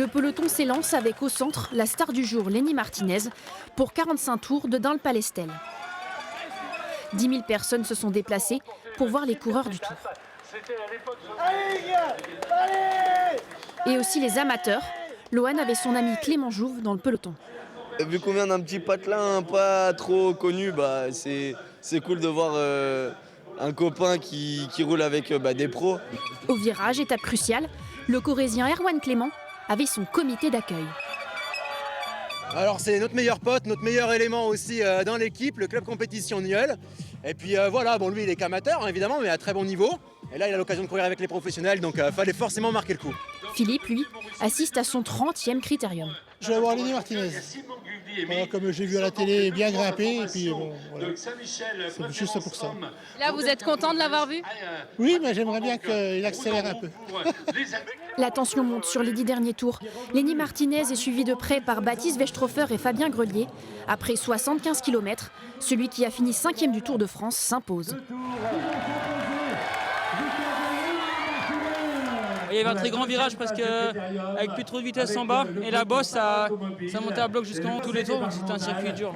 Le peloton s'élance avec au centre la star du jour, Lenny Martinez, pour 45 tours de Dun-le-Palestel. 10 000 personnes se sont déplacées pour voir les coureurs du Tour. Et aussi les amateurs. Lohan avait son ami Clément Jouve dans le peloton. Vu qu'on vient d'un petit patelin pas trop connu, c'est cool de voir un copain qui roule avec des pros. Au virage, étape cruciale, le Corrézien Erwan Clément avait son comité d'accueil. Alors c'est notre meilleur pote, notre meilleur élément aussi dans l'équipe, le club compétition Nieul. Et puis voilà, bon lui il est qu'amateur évidemment, mais à très bon niveau. Et là il a l'occasion de courir avec les professionnels, donc fallait forcément marquer le coup. Philippe, lui, assiste à son 30e critérium. Je vais voir Lenny Martinez. Voilà, comme j'ai vu à la télé, bien grimpé, et puis bon, voilà. C'est juste pour ça. Là, vous êtes content de l'avoir vu? Oui, mais j'aimerais bien qu'il accélère un peu. La tension monte sur les 10 derniers tours. Lenny Martinez est suivi de près par Baptiste Westrhofer et Fabien Grelier. Après 75 km, celui qui a fini 5e du Tour de France s'impose. Il y avait un très grand virage parce avec plus trop de vitesse en bas et la bosse ça montait à bloc jusqu'en haut tous les tours, donc c'était un circuit dur.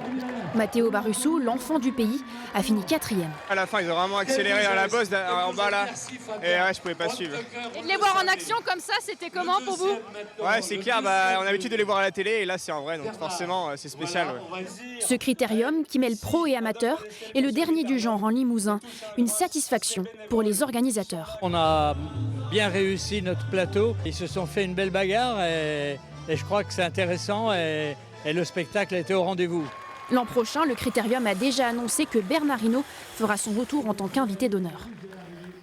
Matteo Barusso, l'enfant du pays, a fini 4e. À la fin ils ont vraiment accéléré à la bosse en bas là et ouais, je pouvais pas suivre. Et de les voir en action comme ça, c'était comment pour vous? Ouais c'est clair, on a l'habitude de les voir à la télé et là c'est en vrai, donc forcément c'est spécial. Ouais. Ce critérium, qui mêle pro et amateur, est le dernier du genre en Limousin. Une satisfaction pour les organisateurs. On a bien réussi notre plateau. Ils se sont fait une belle bagarre et je crois que c'est intéressant et le spectacle a été au rendez-vous. L'an prochain, le Critérium a déjà annoncé que Bernard Hinault fera son retour en tant qu'invité d'honneur.